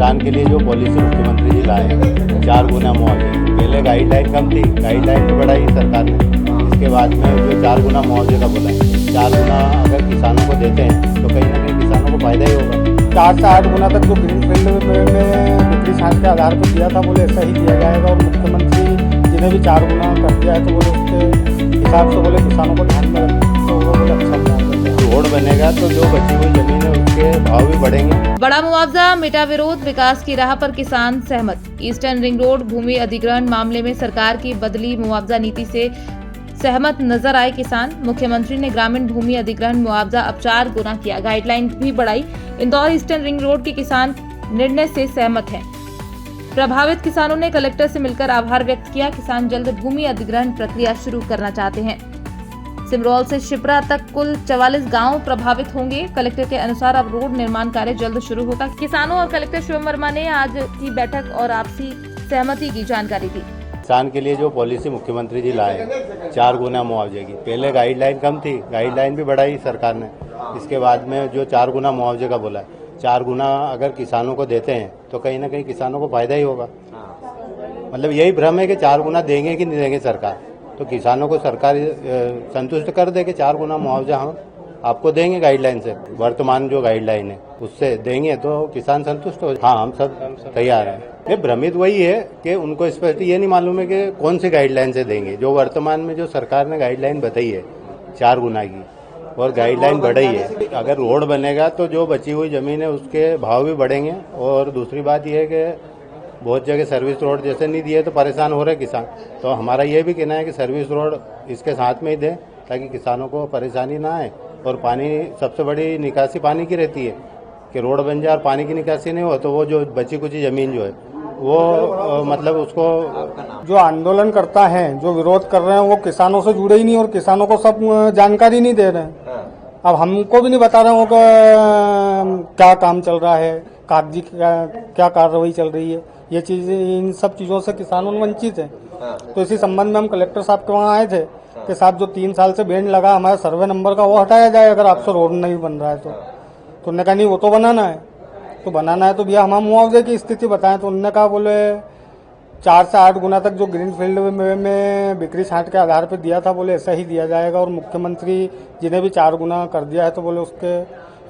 किसान के लिए जो पॉलिसी मुख्यमंत्री जी लाए 4 गुना मुआवजे, पहले गाइडलाइन कम थी, गाइडलाइन भी बढ़ाई सरकार ने। इसके बाद में जो 4 गुना मुआवजे का बोला है, 4 गुना अगर किसानों को देते हैं तो कहीं ना कहीं किसानों को फायदा ही होगा। 4 से 8 गुना तक जो ग्रीन फील्ड में बिक्री छाट के आधार पर दिया था, बोले ऐसा ही दिया जाएगा। और मुख्यमंत्री जिन्हें भी 4 गुना कर दिया है तो बोले उसके हिसाब से बोले किसानों को ध्यान में रखें, तो वो बोले अच्छा रोड बनेगा तो जो बची हुई जमीन है उसके भाव भी बढ़ेंगे। बड़ा मुआवजा मिटा विरोध, विकास की राह पर किसान सहमत। ईस्टर्न रिंग रोड भूमि अधिग्रहण मामले में सरकार की बदली मुआवजा नीति से सहमत नजर आए किसान। मुख्यमंत्री ने ग्रामीण भूमि अधिग्रहण मुआवजा अब 4 गुना किया, गाइडलाइन भी बढ़ाई। इंदौर ईस्टर्न रिंग रोड के किसान निर्णय से सहमत हैं। प्रभावित किसानों ने कलेक्टर से मिलकर आभार व्यक्त किया। किसान जल्द भूमि अधिग्रहण प्रक्रिया शुरू करना चाहते हैं। सिमरौल से शिप्रा तक कुल 44 गांव प्रभावित होंगे। कलेक्टर के अनुसार अब रोड निर्माण कार्य जल्द शुरू होगा। किसानों और कलेक्टर शिवम वर्मा ने आज की बैठक और आपसी सहमति की जानकारी दी। किसान के लिए जो पॉलिसी मुख्यमंत्री जी लाए 4 गुना मुआवजे की, पहले गाइडलाइन कम थी, गाइडलाइन भी बढ़ाई सरकार ने। इसके बाद में जो 4 गुना मुआवजे का बोला है, 4 गुना अगर किसानों को देते हैं तो कहीं ना कहीं किसानों को फायदा ही होगा। मतलब यही भ्रम है कि 4 गुना देंगे कि नहीं देंगे सरकार, तो किसानों को सरकार संतुष्ट कर दे कि 4 गुना मुआवजा हम आपको देंगे गाइडलाइन से। वर्तमान जो गाइडलाइन है उससे देंगे तो किसान संतुष्ट हो। हाँ, हम सब तैयार हैं। ये भ्रमित वही है कि उनको स्पष्ट ये नहीं मालूम है कि कौन सी गाइडलाइन से देंगे। जो वर्तमान में जो सरकार ने गाइडलाइन बताई है 4 गुना की और गाइडलाइन बढ़ाई है, अगर रोड बनेगा तो जो बची हुई जमीन है उसके भाव भी बढ़ेंगे। और दूसरी बात यह है कि बहुत जगह सर्विस रोड जैसे नहीं दिए तो परेशान हो रहे किसान, तो हमारा ये भी कहना है कि सर्विस रोड इसके साथ में ही दें ताकि किसानों को परेशानी ना आए। और पानी, सबसे बड़ी निकासी पानी की रहती है कि रोड बन जाए और पानी की निकासी नहीं हो तो वो जो बची कुची जमीन जो है वो मतलब उसको जो आंदोलन करता है, जो विरोध कर रहे हैं, वो किसानों से जुड़े ही नहीं और किसानों को सब जानकारी नहीं दे रहे हैं। अब हमको भी नहीं बता रहे हो कि क्या काम चल रहा है, कागजी क्या कार्रवाई चल रही है। ये चीजें, इन सब चीजों से किसानों वंचित है। तो इसी संबंध में हम कलेक्टर साहब के वहाँ आए थे कि साहब जो 3 साल से बैंड लगा हमारे सर्वे नंबर का, वो हटाया जाए अगर आपसे रोड नहीं बन रहा है तो। उन्होंने कहा नहीं, वो तो बनाना है, तो बनाना है तो भैया हम मुआवजे की स्थिति बताएं। तो उन्होंने कहा बोले 4 से 8 गुना तक जो ग्रीन फील्ड में बिक्री छाट के आधार पर दिया था, बोले ऐसा ही दिया जाएगा। और मुख्यमंत्री जिन्हें भी 4 गुना कर दिया है तो बोले उसके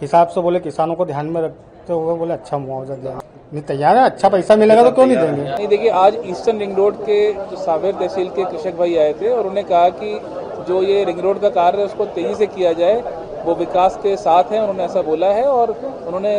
हिसाब से बोले किसानों को ध्यान में रखते हुए बोले अच्छा मुआवजा देंगे। नहीं, तैयार है, अच्छा पैसा मिलेगा तो क्यों नहीं देंगे। नहीं, देखिए आज ईस्टर्न रिंग रोड के जो सांवेर तहसील के कृषक भाई आए थे और उन्होंने कहा कि जो ये रिंग रोड का कार्य है उसको तेजी से किया जाए, वो विकास के साथ हैं, उन्होंने ऐसा बोला है। और उन्होंने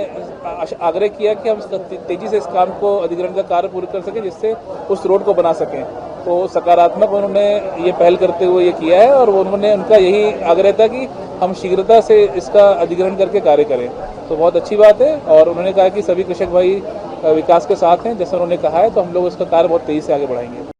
आग्रह किया कि हम तेजी से इस काम को, अधिग्रहण का कार्य पूरा कर सकें जिससे उस रोड को बना सकें। तो सकारात्मक उन्होंने ये पहल करते हुए ये किया है और उन्होंने, उनका यही आग्रह था कि हम शीघ्रता से इसका अधिग्रहण करके कार्य करें। तो बहुत अच्छी बात है। और उन्होंने कहा कि सभी कृषक भाई विकास के साथ हैं जैसा उन्होंने कहा है, तो हम लोग इसका कार्य बहुत तेजी से आगे बढ़ाएंगे।